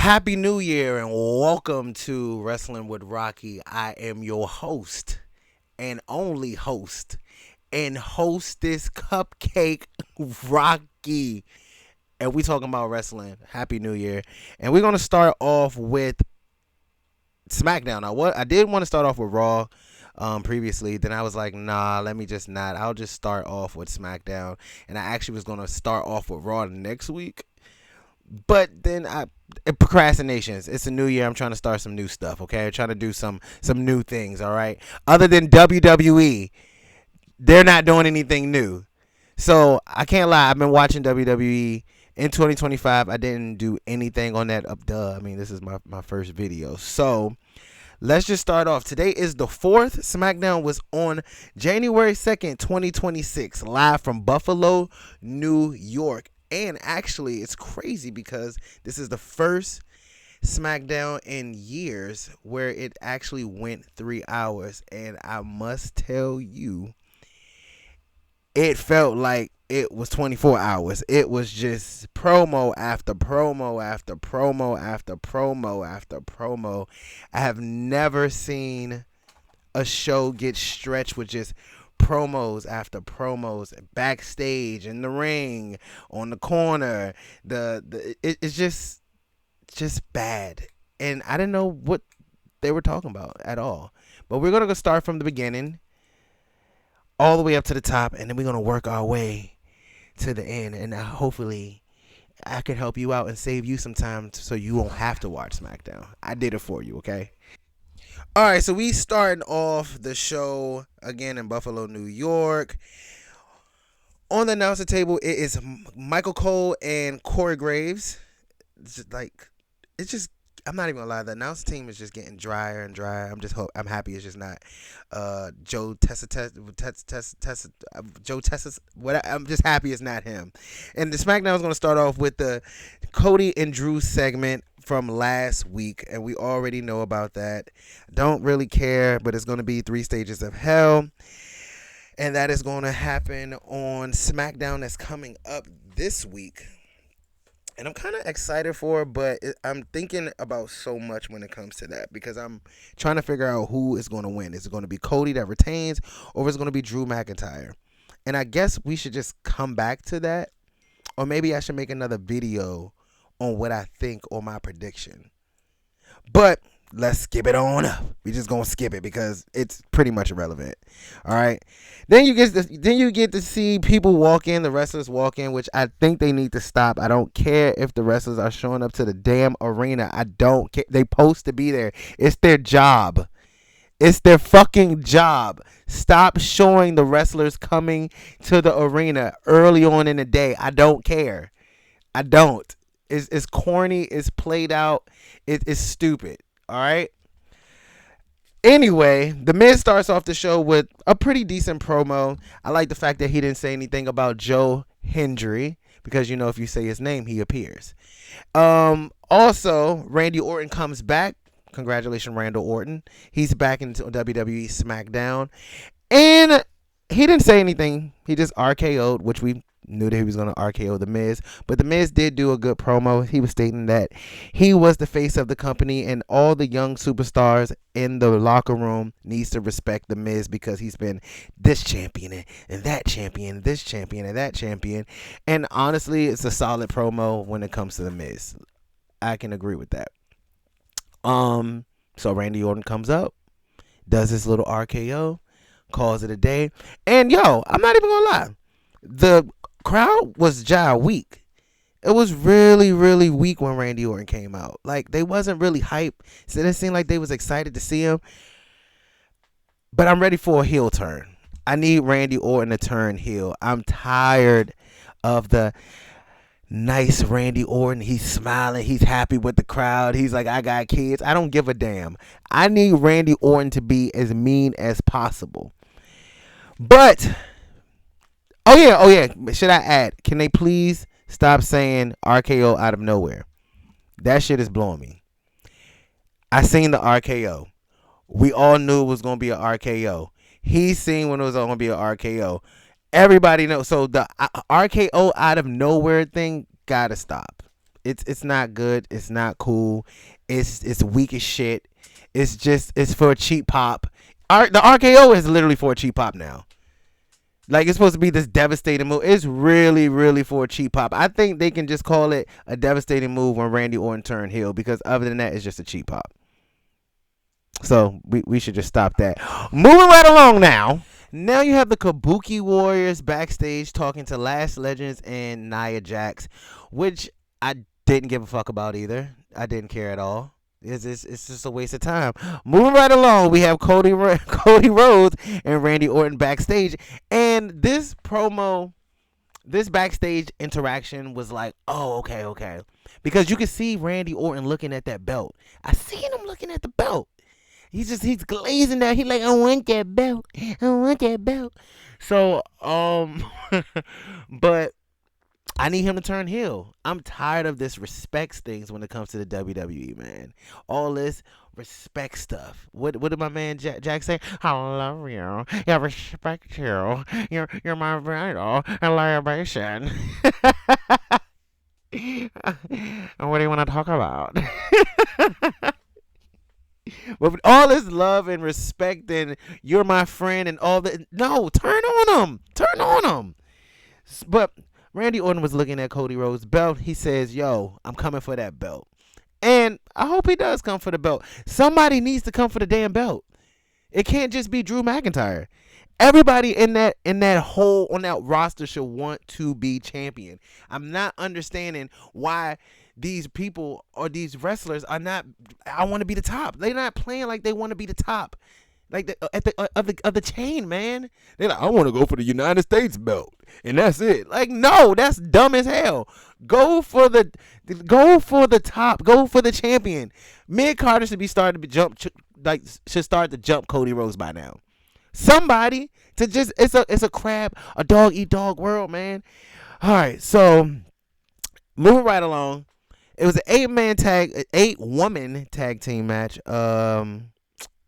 Happy New Year and welcome to Wrestling with Rocky. I am your host and only host and hostess cupcake Rocky. And we talking about wrestling. Happy New Year. And we're gonna start off with Smackdown. Now what I did want to start off with Raw previously. Then I was like, nah, let me just not. I'll just start off with Smackdown. And I actually was gonna start off with Raw next week. But then procrastinations. It's a new year. I'm trying to start some new stuff. Okay, I'm trying to do some new things. All right. Other than WWE, they're not doing anything new. So I can't lie. I've been watching WWE in 2025. I didn't do anything on that. I mean, this is my first video. So let's just start off. Today is the 4th. SmackDown was on January 2nd, 2026, live from Buffalo, New York. And actually, it's crazy because this is the first SmackDown in years where it actually went 3 hours. And I must tell you, it felt like it was 24 hours. It was just promo after promo after promo after promo after promo. I have never seen a show get stretched with just promos after promos, backstage, in the ring, on the corner. It's just bad, and I didn't know what they were talking about at all. But we're gonna go start from the beginning, all the way up to the top, and then we're gonna work our way to the end, and hopefully I can help you out and save you some time so you won't have to watch SmackDown. I did it for you, okay? All right, so we starting off the show again in Buffalo, New York. On the announcer table, it is Michael Cole and Corey Graves. It's just, I'm not even gonna lie. The announcer team is just getting drier and drier. I'm happy it's just not Joe Joe Tessa. I'm just happy it's not him. And the SmackDown is gonna start off with the Cody and Drew segment from last week, and we already know about that. Don't really care, but it's going to be 3 stages of hell, and that is going to happen on SmackDown that's coming up this week. And I'm kind of excited for it, but I'm thinking about so much when it comes to that because I'm trying to figure out who is going to win. Is it going to be Cody that retains, or is it going to be Drew McIntyre? And I guess we should just come back to that, or maybe I should make another video on what I think or my prediction. But let's skip it on up. We just gonna skip it because it's pretty much irrelevant. All right. Then you get to see people walk in, the wrestlers walk in, which I think they need to stop. I don't care if the wrestlers are showing up to the damn arena. I don't care. They supposed to be there. It's their job. It's their fucking job. Stop showing the wrestlers coming to the arena early on in the day. I don't care. I don't. It's corny. It's played out. It's stupid. All right. Anyway, The Miz starts off the show with a pretty decent promo. I like the fact that he didn't say anything about Joe Hendry because, you know, if you say his name, he appears. Also, Randy Orton comes back. Congratulations, Randall Orton. He's back into WWE SmackDown. And he didn't say anything. He just RKO'd, which we knew that he was going to RKO The Miz. But The Miz did do a good promo. He was stating that he was the face of the company, and all the young superstars in the locker room needs to respect The Miz because he's been this champion and that champion, this champion and that champion. And honestly, it's a solid promo when it comes to The Miz. I can agree with that. So Randy Orton comes up, does his little RKO, calls it a day. And yo, I'm not even gonna lie. The crowd was weak. It was really, really weak when Randy Orton came out. Like, they wasn't really hype. So it didn't seem like they was excited to see him. But I'm ready for a heel turn. I need Randy Orton to turn heel. I'm tired of the nice Randy Orton. He's smiling. He's happy with the crowd. He's like, I got kids. I don't give a damn. I need Randy Orton to be as mean as possible. But Oh yeah. Should I add? Can they please stop saying RKO out of nowhere? That shit is blowing me. I seen the RKO. We all knew it was gonna be an RKO. He seen when it was gonna be an RKO. Everybody knows. So the RKO out of nowhere thing gotta stop. It's not good. It's not cool. It's weak as shit. It's for a cheap pop. The RKO is literally for a cheap pop now. Like, it's supposed to be this devastating move. It's really, really for a cheap pop. I think they can just call it a devastating move when Randy Orton turned heel, because other than that, it's just a cheap pop. So we should just stop that. Moving right along now. Now you have the Kabuki Warriors backstage talking to Lash Legends and Nia Jax, which I didn't give a fuck about either. I didn't care at all. It's just a waste of time. Moving right along, we have Cody Rhodes and Randy Orton backstage. And this backstage interaction was like, oh, okay. Because you can see Randy Orton looking at that belt. I seen him looking at the belt. He's glazing that. He like, I want that belt. So, but I need him to turn heel. I'm tired of this respect things when it comes to the WWE, man. All this respect stuff. What did my man Jack say? I love you. I respect you. You're my idol and libation. What do you want to talk about? With all this love and respect and you're my friend and all that. No, turn on him. But Randy Orton was looking at Cody Rhodes' belt. He says, yo, I'm coming for that belt. And I hope he does come for the belt. Somebody needs to come for the damn belt. It can't just be Drew McIntyre. Everybody on that roster should want to be champion. I'm not understanding why these people or these wrestlers are not. I want to be the top. They're not playing like they want to be the top. Like of the chain, man. They're like, I want to go for the United States belt, and that's it. Like, no, that's dumb as hell. Go for the top. Go for the champion. Mid Carter should be starting to jump. Should start to jump Cody Rhodes by now. Somebody to just it's a dog eat dog world, man. All right, so moving right along, it was an 8-woman tag team match.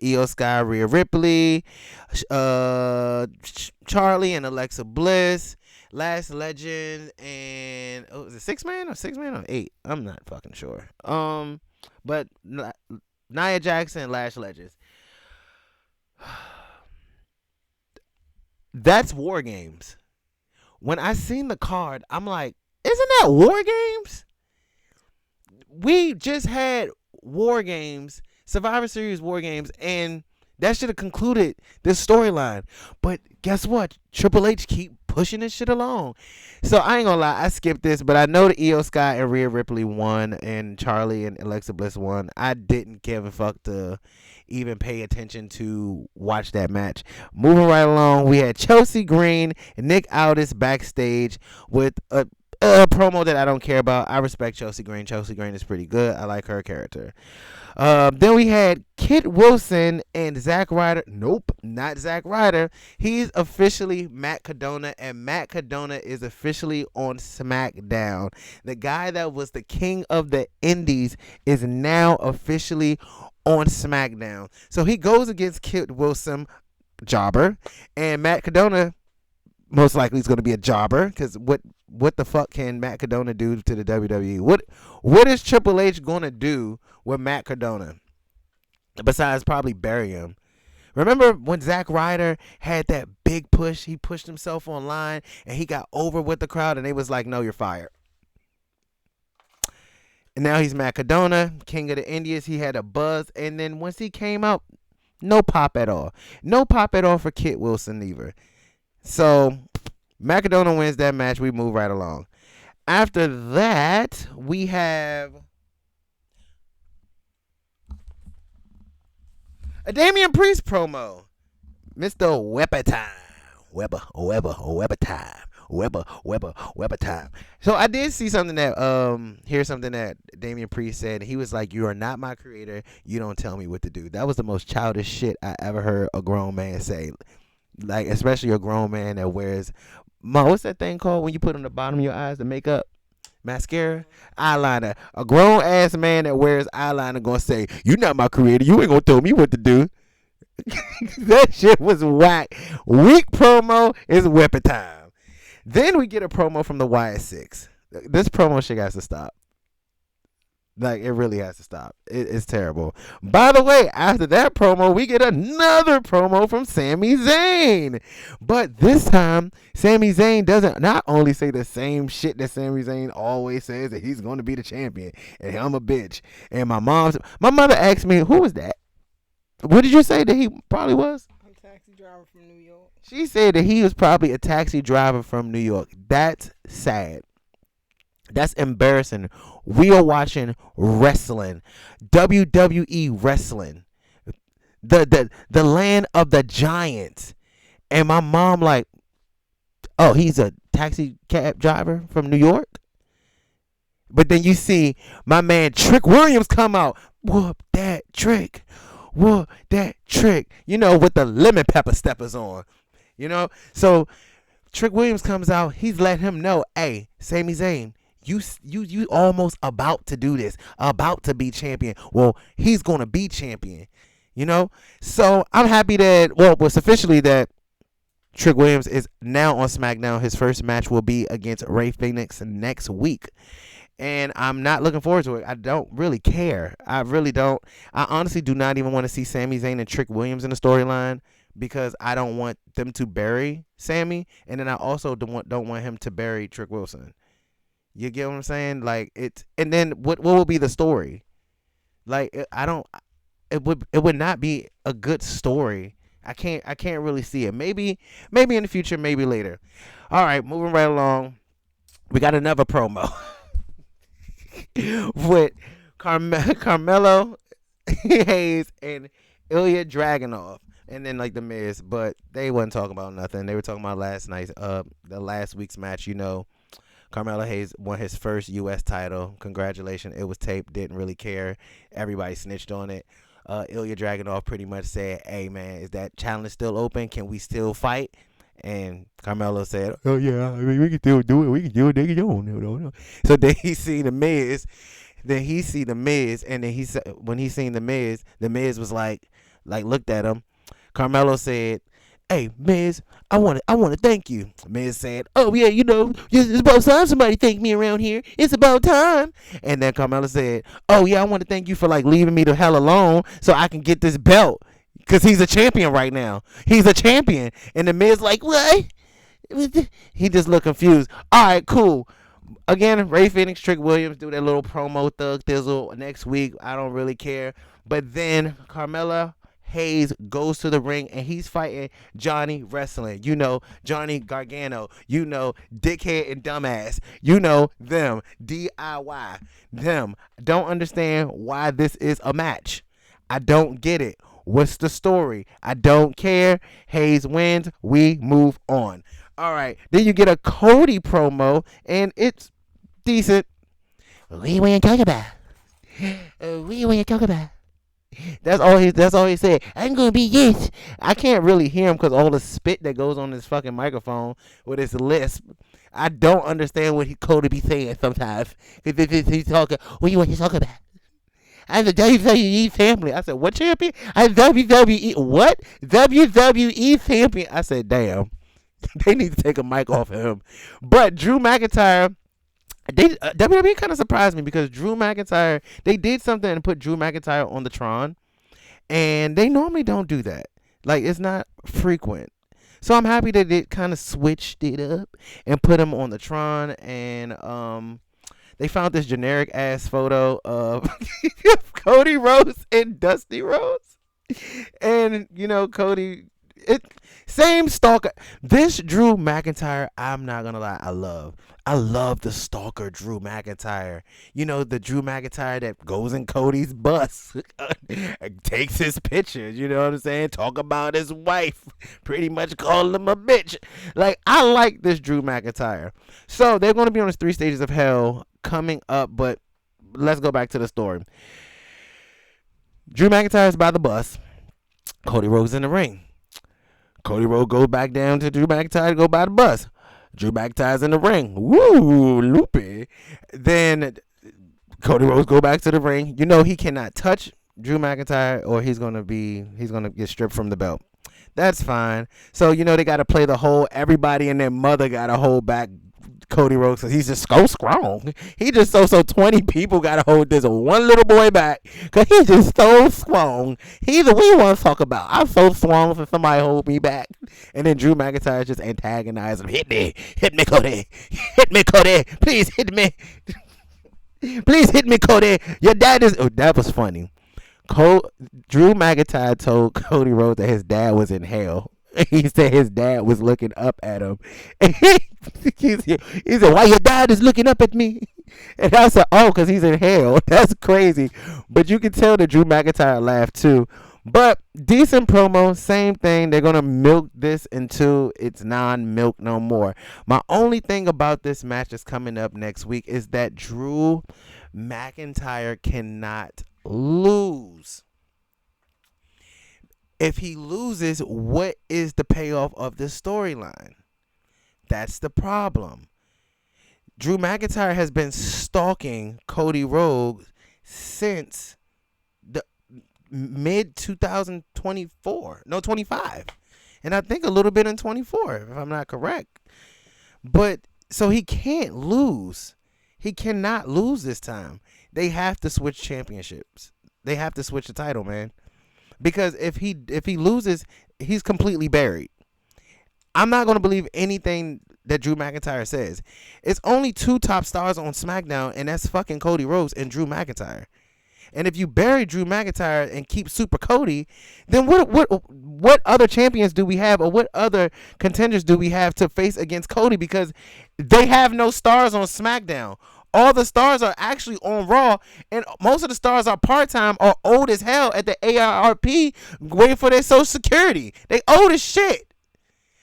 Io Sky, Rhea Ripley, Charlie and Alexa Bliss, Lash Legend, and was it 6-man or 8? I'm not fucking sure. But Nia Jax and Lash Legends. That's War Games. When I seen the card, I'm like, isn't that War Games? We just had War Games. Survivor Series War Games, and that should have concluded this storyline. But guess what? Triple H keep pushing this shit along. So I ain't gonna lie, I skipped this, but I know that Io Sky and Rhea Ripley won, and Charlie and Alexa Bliss won. I didn't give a fuck to even pay attention to watch that match. Moving right along, we had Chelsea Green and Nick Aldis backstage with a promo that I don't care about. I respect Chelsea Green. Chelsea Green is pretty good. I like her character. Then we had Kit Wilson and Zack Ryder. Nope, not Zack Ryder. He's officially Matt Cardona, and Matt Cardona is officially on Smackdown. The guy that was the king of the Indies is now officially on Smackdown. So he goes against Kit Wilson, jobber, and Matt Cardona most likely is going to be a jobber, because what the fuck can Matt Cardona do to the WWE? What is Triple H going to do with Matt Cardona besides probably bury him? Remember when Zack Ryder had that big push? He pushed himself online and he got over with the crowd, and they was like, no, you're fired. And now he's Matt Cardona, king of the Indies. He had a buzz, and then once he came out, no pop at all. No pop at all for Kit Wilson either. So Matt Cardona wins that match. We move right along. After that, we have a Damian Priest promo. Mr. Weber time. Weber time. So I did see something that here's something that Damian Priest said. He was like, you are not my creator. You don't tell me what to do. That was the most childish shit I ever heard a grown man say. Like, especially a grown man that wears, what's that thing called when you put on the bottom of your eyes, the makeup? Mascara? Eyeliner. A grown ass man that wears eyeliner gonna say, you're not my creator. You ain't gonna tell me what to do. That shit was whack. Weak promo is weapon time. Then we get a promo from the Wyatt Six. This promo shit has to stop. Like, it really has to stop. It's terrible. By the way, after that promo, we get another promo from Sami Zayn. But this time, Sami Zayn doesn't not only say the same shit that Sami Zayn always says, that he's going to be the champion and I'm a bitch. And my mother asked me, who was that? What did you say that he probably was? A taxi driver from New York. She said that he was probably a taxi driver from New York. That's sad. That's embarrassing. We are watching wrestling, WWE wrestling, the land of the giants, and my mom like, oh, he's a taxi cab driver from New York. But then you see my man Trick Williams come out, whoop that trick, whoop that trick, with the lemon pepper steppers on, So Trick Williams comes out. He's let him know, hey, Sami Zayn, you almost about to do this, about to be champion. Well, he's gonna be champion, So I'm happy that it's officially that Trick Williams is now on SmackDown. His first match will be against Rey Fenix next week. And I'm not looking forward to it. I don't really care. I really don't. I honestly do not even want to see Sami Zayn and Trick Williams in the storyline, because I don't want them to bury Sami, and then I also don't want him to bury Trick Wilson. You get what I'm saying? Like, and then what will be the story? Like, it would not be a good story. I can't really see it. Maybe in the future, maybe later. All right, moving right along. We got another promo with Carmelo Hayes and Ilya Dragunov, and then like the Miz, but they wasn't talking about nothing. They were talking about the last week's match. Carmelo Hayes won his first U.S. title. Congratulations. It was taped. Didn't really care. Everybody snitched on it. Ilya Dragunov pretty much said, hey, man, is that challenge still open? Can we still fight? And Carmelo said, oh, yeah, I mean, we can still do it. We can do it. No. So then he see the Miz. And then when he seen the Miz was like looked at him. Carmelo said, hey, Miz, I want to thank you. Miz said, oh, yeah, it's about time somebody thank me around here. It's about time. And then Carmelo said, oh, yeah, I want to thank you for, leaving me the hell alone so I can get this belt. Because he's a champion right now. He's a champion. And the Miz like, what? He just looked confused. All right, cool. Again, Rey Fenix, Trick Williams do that little promo thug thizzle next week. I don't really care. But then Carmelo Hayes goes to the ring and he's fighting Johnny Wrestling. Johnny Gargano. Dickhead and Dumbass. Them. DIY. Them. Don't understand why this is a match. I don't get it. What's the story? I don't care. Hayes wins. We move on. All right. Then you get a Cody promo and it's decent. What you want to talk about? What you want to talk about? That's all he said. I'm gonna be yes. I can't really hear him because all the spit that goes on his fucking microphone with his lisp. I don't understand what Cody be saying sometimes. He's talking. What you want to talk about? I'm the WWE family. I said, what champion? I'm WWE. What? WWE champion. I said, damn. They need to take a mic off of him. But Drew McIntyre. WWE kind of surprised me because Drew McIntyre, they did something and put Drew McIntyre on the Tron, and they normally don't do that. It's not frequent. So I'm happy that they kind of switched it up and put him on the Tron, and they found this generic ass photo of Cody Rhodes and Dusty Rhodes, and Cody. Same stalker. This Drew McIntyre, I'm not gonna lie, I love the stalker Drew McIntyre. The Drew McIntyre that goes in Cody's bus, takes his pictures, you know what I'm saying? Talk about his wife, pretty much call him a bitch. I like this Drew McIntyre. So they're gonna be on his 3 stages of hell coming up, but let's go back to the story. Drew McIntyre is by the bus. Cody Rhodes in the ring. Cody Rhodes goes back down to Drew McIntyre to go by the bus. Drew McIntyre's in the ring. Woo, loopy. Then Cody Rhodes go back to the ring. He cannot touch Drew McIntyre or he's gonna get stripped from the belt. That's fine. So they gotta play the whole everybody and their mother gotta hold back Cody Rhodes, because he's just so strong. He just so 20 people gotta hold this one little boy back because he's just so strong. He's what you want to talk about. I'm so strong for somebody hold me back. And then Drew McIntyre just antagonized him. Hit me, Cody. Hit me, Cody. Please hit me. Please hit me, Cody. Your dad is. Oh, that was funny. Drew McIntyre told Cody Rhodes that his dad was in hell. He said his dad was looking up at him. And he said, why your dad is looking up at me? And I said, oh, because he's in hell. That's crazy. But you can tell that Drew McIntyre laughed too. But decent promo, same thing. They're going to milk this until it's non-milk no more. My only thing about this match that's coming up next week is that Drew McIntyre cannot lose. If he loses, what is the payoff of the storyline? That's the problem. Drew McIntyre has been stalking Cody Rhodes since the mid 2024. No, 25. And I think a little bit in 24, if I'm not correct. But so he can't lose. He cannot lose this time. They have to switch championships. They have to switch the title, man. Because if he loses, he's completely buried. I'm not going to believe anything that Drew McIntyre says. It's only two top stars on Smackdown, and that's fucking Cody Rhodes and Drew McIntyre. And if you bury Drew McIntyre and keep Super Cody, then what other champions do we have, or what other contenders do we have to face against Cody? Because they have no stars on SmackDown. All the stars are actually on Raw, and most of the stars are part-time or old as hell at the ARP waiting for their Social Security. They old as shit.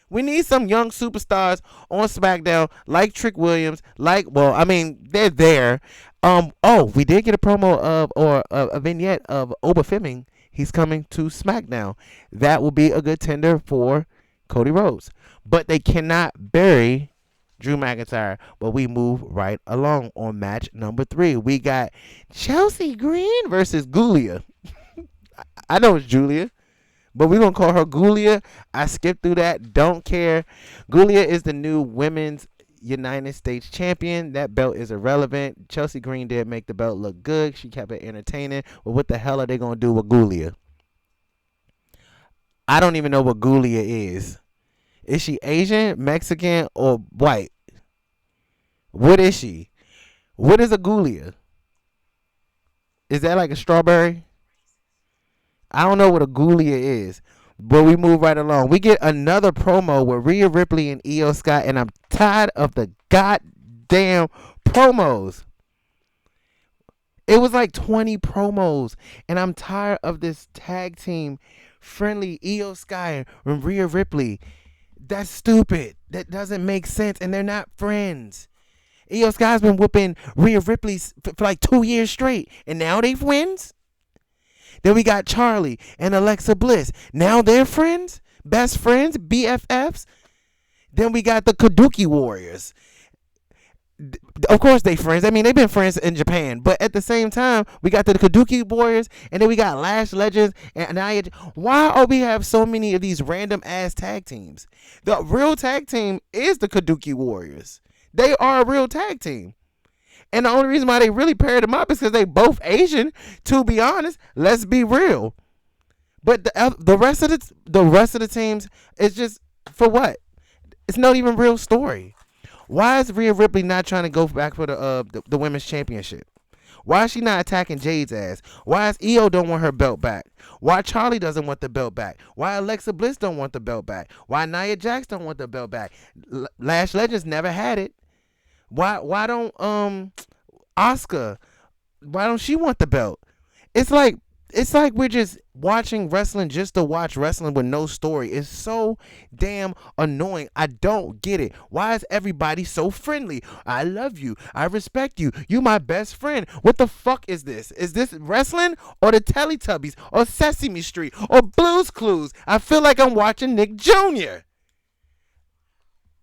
We need some young superstars on SmackDown like Trick Williams, they're there. We did get a promo of a vignette of Oba Fleming. He's coming to SmackDown. That will be a good tender for Cody Rhodes. But they cannot bury Drew McIntyre, but we move right along on match number 3. We got Chelsea Green versus Gulia. I know it's Julia, but we're going to call her Gulia. I skipped through that. Don't care. Gulia is the new women's United States champion. That belt is irrelevant. Chelsea Green did make the belt look good. She kept it entertaining. But what the hell are they going to do with Gulia? I don't even know what Gulia is. Is she Asian, Mexican, or white? What is she? What is a Gulia? Is that like a strawberry? I don't know what a Gulia is. But we move right along. We get another promo with Rhea Ripley and Io Sky, and I'm tired of the goddamn promos. It was like 20 promos, and I'm tired of this tag team friendly Io Sky and Rhea Ripley. That's stupid. That doesn't make sense, and they're not friends. Io Sky's been whooping Rhea Ripley for like 2 years straight, and now they friends? Then we got Charlie and Alexa Bliss. Now they're friends? Best friends? BFFs? Then we got the Kabuki Warriors. Of course they friends. I mean, they've been friends in Japan. But at the same time, we got the Kabuki Warriors, and then we got Lash Legends and Nia. Why are we have so many of these random ass tag teams? The real tag team is the Kabuki Warriors. They are a real tag team. And the only reason why they really paired them up is because they both Asian. To be honest, let's be real. But the rest of the teams is just for what? It's not even real story. Why is Rhea Ripley not trying to go back for the women's championship? Why is she not attacking Jade's ass? Why is Io don't want her belt back? Why Charlie doesn't want the belt back? Why Alexa Bliss don't want the belt back? Why Nia Jax don't want the belt back? Lash Legends never had it. Why don't Asuka? Why don't she want the belt? It's like we're just watching wrestling just to watch wrestling with no story. It's so damn annoying. I don't get it. Why is everybody so friendly? I love you. I respect you. You my best friend. What the fuck is this? Is this wrestling or the Teletubbies or Sesame Street or Blue's Clues? I feel like I'm watching Nick Jr.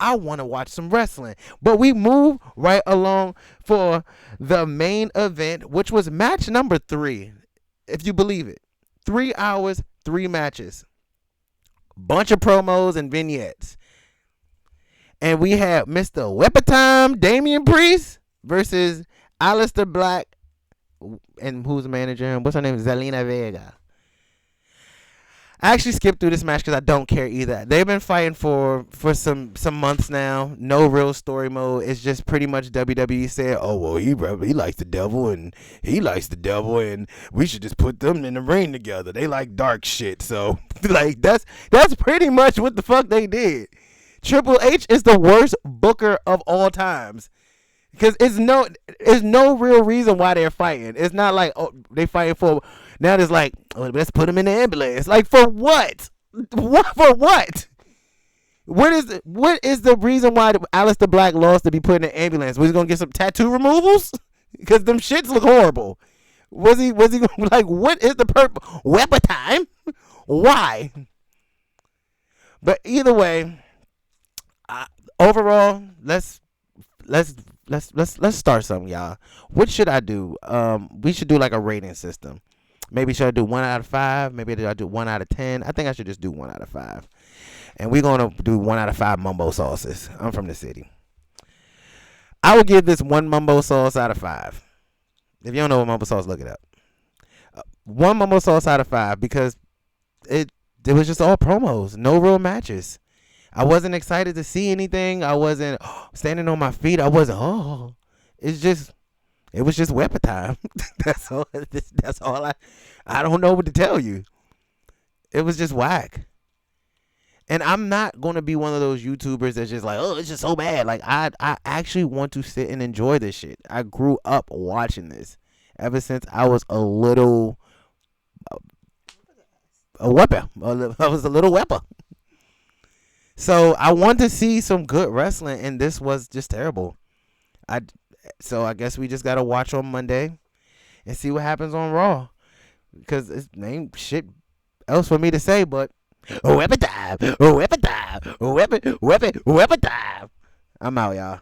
I want to watch some wrestling. But we move right along for the main event, which was match number 3. If you believe it. 3 hours, 3 matches. Bunch of promos and vignettes. And we had Mr. Whipper Time, Damian Priest versus Alistair Black, and who's the manager? And what's her name? Zelina Vega. I actually skipped through this match because I don't care either. They've been fighting for some months now. No real story mode. It's just pretty much WWE said, "Oh well, he likes the devil and he likes the devil, and we should just put them in the ring together. They like dark shit." So like that's pretty much what the fuck they did. Triple H is the worst booker of all times. Because it's no real reason why they're fighting. It's not like, oh, they fighting for, now it's like, oh, let's put them in the ambulance. Like, for what? What for what? What is the reason why Aleister Black lost to be put in the ambulance? Was he gonna get some tattoo removals? Because them shits look horrible. Was he like, what is the purpose? Weapon time? Why? But either way, overall, let's start something, y'all. What should I do? We should do like a rating system. Maybe should I do 1 out of 5? Maybe I do 1 out of 10. I think I should just do 1 out of 5. And we're gonna do 1 out of 5 mumbo sauces. I'm from the city. I would give this 1 mumbo sauce out of 5. If you don't know what mumbo sauce, look it up. 1 mumbo sauce out of 5 because it was just all promos, no real matches. I wasn't excited to see anything. I wasn't standing on my feet. I wasn't. It was just weapon time. That's all. That's all. I don't know what to tell you. It was just whack. And I'm not gonna be one of those YouTubers that's just like, oh, it's just so bad. Like I actually want to sit and enjoy this shit. I grew up watching this ever since I was a little weapon. I was a little weapon. So I want to see some good wrestling, and this was just terrible. So I guess we just gotta watch on Monday and see what happens on Raw, because it's ain't shit else for me to say. But weapon time, weapon time, weapon time. I'm out, y'all.